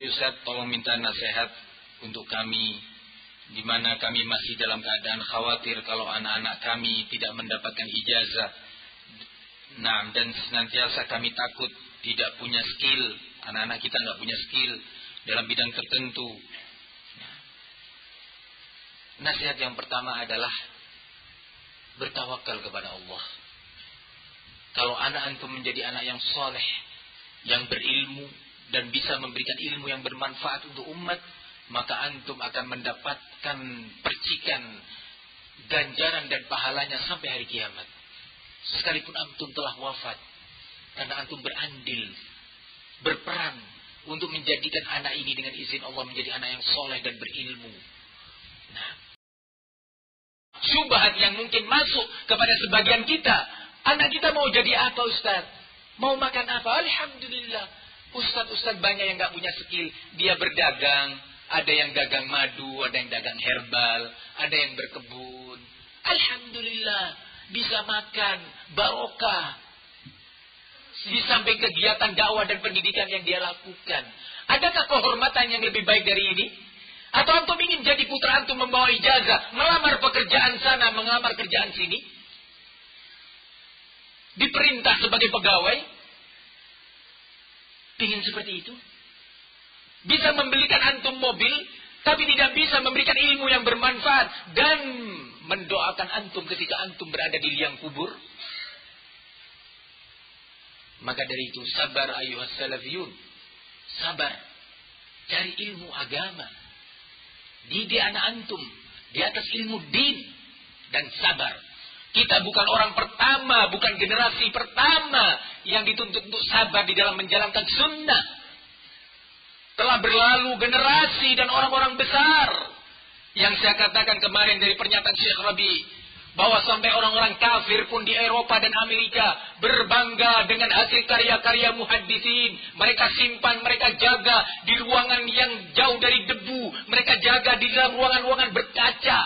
Ustaz, tolong minta nasihat untuk kami, di mana kami masih dalam keadaan khawatir kalau anak-anak kami tidak mendapatkan ijazah. Nah, dan senantiasa kami takut tidak punya skill, anak-anak kita nggak punya skill dalam bidang tertentu. Nasihat yang pertama adalah bertawakal kepada Allah. Kalau anak antum menjadi anak yang soleh, yang berilmu, dan bisa memberikan ilmu yang bermanfaat untuk umat, maka antum akan mendapatkan percikan ganjaran dan pahalanya sampai hari kiamat. Sekalipun antum telah wafat, karena antum berandil, berperan untuk menjadikan anak ini dengan izin Allah menjadi anak yang soleh dan berilmu. Nah, syubhat yang mungkin masuk kepada sebagian kita, anak kita mau jadi apa Ustaz? Mau makan apa? Alhamdulillah, Ustaz banyak yang gak punya skill. Dia berdagang, ada yang dagang madu, ada yang dagang herbal, ada yang berkebun. Alhamdulillah, bisa makan, barokah. Di samping kegiatan dakwah dan pendidikan yang dia lakukan. Adakah kehormatan yang lebih baik dari ini? Atau antum ingin jadi putra antum membawa ijazah, melamar pekerjaan sana, melamar kerjaan sini? Diperintah sebagai pegawai? Ingin seperti itu? Bisa membelikan antum mobil, tapi tidak bisa memberikan ilmu yang bermanfaat dan mendoakan antum ketika antum berada di liang kubur? Maka dari itu, sabar ayuhas salafiyun. Sabar. Cari ilmu agama. Didik anak antum di atas ilmu din dan sabar. Kita bukan orang pertama, bukan generasi pertama yang dituntut untuk sabar di dalam menjalankan sunnah. Telah berlalu generasi dan orang-orang besar. Yang saya katakan kemarin dari pernyataan Syekh Rabi, bahwa sampai orang-orang kafir pun di Eropa dan Amerika berbangga dengan hasil karya-karya muhaddisin. Mereka simpan, mereka jaga di ruangan yang jauh dari debu. Mereka jaga di dalam ruangan-ruangan berkaca.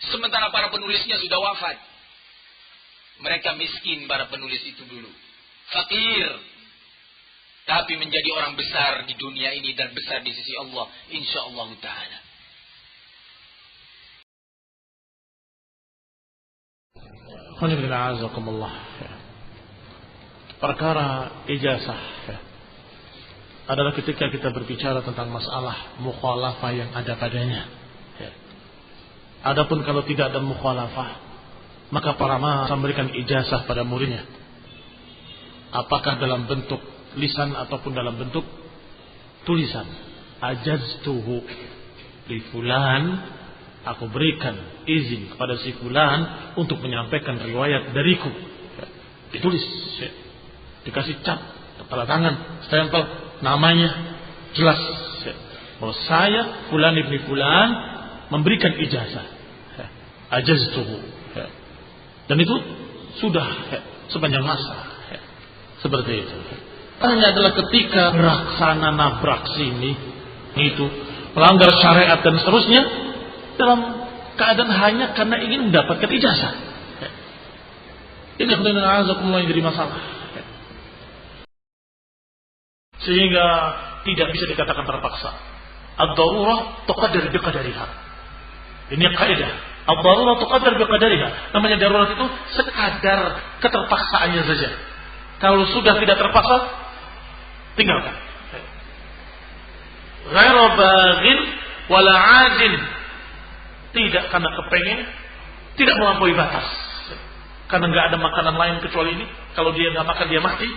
Sementara para penulisnya sudah wafat. Mereka miskin para penulis itu dulu. Fakir. Tapi menjadi orang besar di dunia ini dan besar di sisi Allah. InsyaAllah ta'ala. Perkara ijazah adalah ketika kita berbicara tentang masalah mukhalafah yang ada padanya. Adapun kalau tidak ada mukhalafah, maka para ulama memberikan ijazah pada muridnya. Apakah dalam bentuk lisan ataupun dalam bentuk tulisan. Ajaztuhu li fulan, aku berikan izin kepada si fulan untuk menyampaikan riwayat dariku. Ditulis, dikasih cap, tanda tangan, stempel, namanya jelas bahwa saya fulan ibni fulan memberikan ijazah. Ajaztuhu. Dan itu sudah sepanjang masa seperti itu. Hanya adalah ketika gerak sana nabrak sini, itu melanggar syariat dan seterusnya, dalam keadaan hanya karena ingin mendapatkan ijazah. Ini yang jadi masalah. Sehingga tidak bisa dikatakan terpaksa. Ad-darurah tuqaddar biqadariha. Ini kaidah. Ad-darurah tuqaddar biqadariha. Namanya darurat itu sekadar keterpaksaannya saja. Kalau sudah tidak terpaksa, tinggalkan. Ghairu baghin wala 'adin. Tidak karena kepengen, tidak melampaui batas. Karena nggak ada makanan lain kecuali ini. Kalau dia nggak makan dia mati,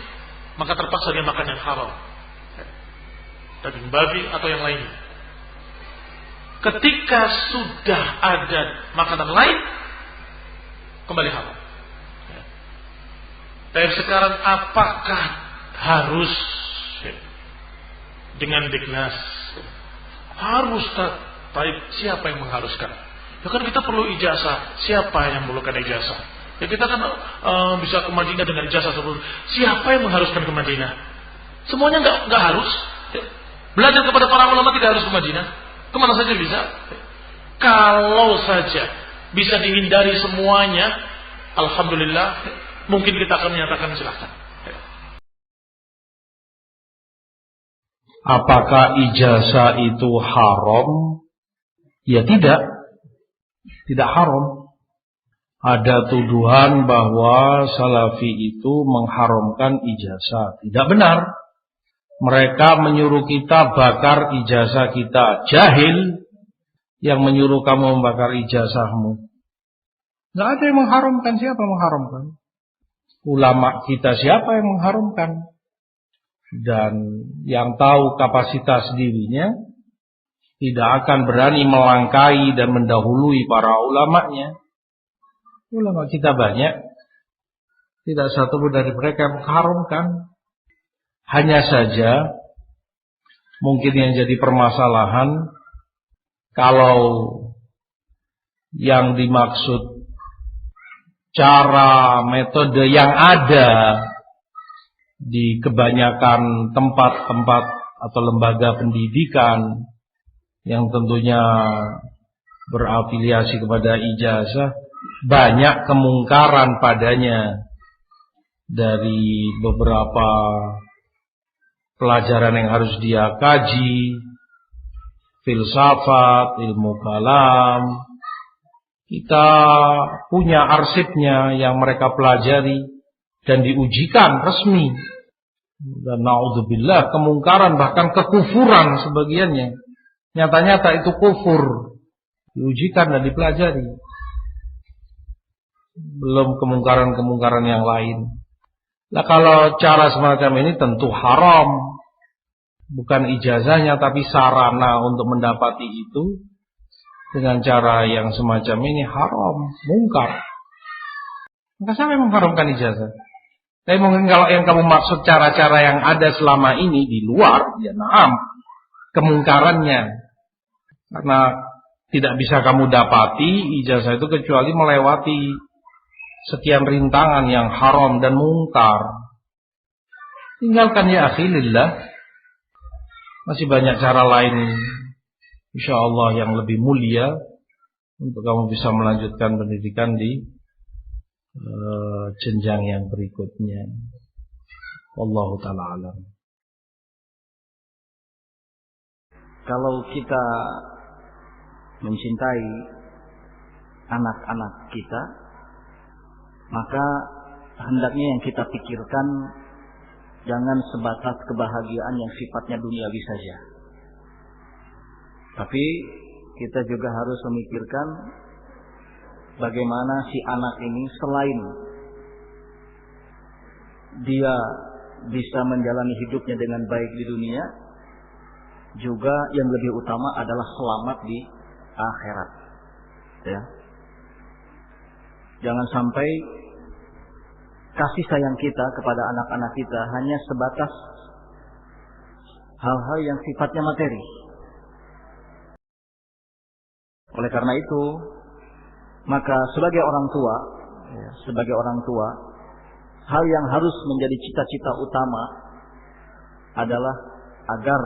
maka terpaksa dia makan yang haram, daging babi atau yang lainnya. Ketika sudah ada makanan lain, kembali haram. Tapi sekarang apakah harus dengan dignas? Harus tapi siapa yang mengharuskan? Ya kan kita perlu ijazah. Siapa yang memerlukan ijazah? Ya kita kan bisa ke Madinah dengan ijazah sebelum. Siapa yang mengharuskan ke Madinah? Semuanya nggak harus. Belajar kepada para ulama tidak harus ke Madinah. Kemana saja bisa. Kalau saja bisa dihindari semuanya, alhamdulillah, mungkin kita akan menyatakan silakan. Apakah ijazah itu haram? Ya tidak haram. Ada tuduhan bahwa salafi itu mengharamkan ijazah. Tidak benar. Mereka menyuruh kita bakar ijazah kita. Jahil yang menyuruh kamu membakar ijazahmu. Tidak ada yang mengharamkan. Siapa yang mengharamkan? Ulama kita siapa yang mengharamkan? Dan yang tahu kapasitas dirinya tidak akan berani melangkahi dan mendahului para ulamanya. Ulama kita banyak, tidak satu pun dari mereka yang mengharamkan. Hanya saja mungkin yang jadi permasalahan, kalau yang dimaksud cara metode yang ada di kebanyakan tempat-tempat atau lembaga pendidikan yang tentunya berafiliasi kepada ijazah, banyak kemungkaran padanya dari beberapa pelajaran yang harus dia kaji, filsafat, ilmu kalam. Kita punya arsipnya yang mereka pelajari dan diujikan resmi. Dan naudzubillah, kemungkaran bahkan kekufuran sebagiannya. Nyata-nyata itu kufur. Diujikan dan dipelajari. Belum kemungkaran-kemungkaran yang lain. Nah, kalau cara semacam ini tentu haram. Bukan ijazahnya tapi sarana untuk mendapati itu. Dengan cara yang semacam ini haram, mungkar. Maka siapa yang mengharamkan ijazah? Tapi mungkin kalau yang kamu maksud cara-cara yang ada selama ini di luar, ya naam, kemungkarannya. Karena tidak bisa kamu dapati ijazah itu kecuali melewati sekian rintangan yang haram dan mungkar. Tinggalkan ya akhi lillah. Masih banyak cara lain insyaallah yang lebih mulia untuk kamu bisa melanjutkan pendidikan di jenjang yang berikutnya. Wallahu ta'ala alam. Kalau kita mencintai anak-anak kita, maka hendaknya yang kita pikirkan jangan sebatas kebahagiaan yang sifatnya duniawi saja. Tapi kita juga harus memikirkan bagaimana si anak ini selain dia bisa menjalani hidupnya dengan baik di dunia, juga yang lebih utama adalah selamat di akhirat. Ya. Jangan sampai kasih sayang kita kepada anak-anak kita hanya sebatas hal-hal yang sifatnya materi. Oleh karena itu, maka sebagai orang tua, hal yang harus menjadi cita-cita utama adalah agar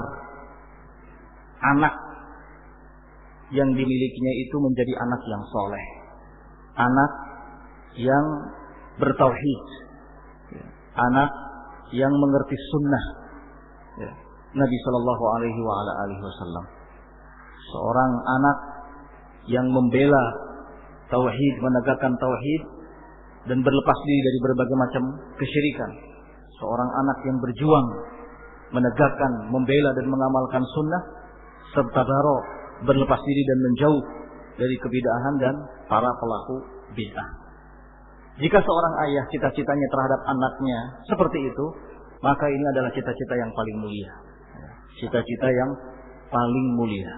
anak yang dimilikinya itu menjadi anak yang soleh, anak yang bertauhid, anak yang mengerti sunnah Nabi Sallallahu Alaihi Wasallam. Seorang anak yang membela tauhid, menegakkan tauhid dan berlepas diri dari berbagai macam kesyirikan. Seorang anak yang berjuang menegakkan, membela dan mengamalkan sunnah serta berlepas diri dan menjauh dari kebid'ahan dan para pelaku bid'ah. Jika seorang ayah cita-citanya terhadap anaknya seperti itu, maka ini adalah cita-cita yang paling mulia. Cita-cita yang paling mulia.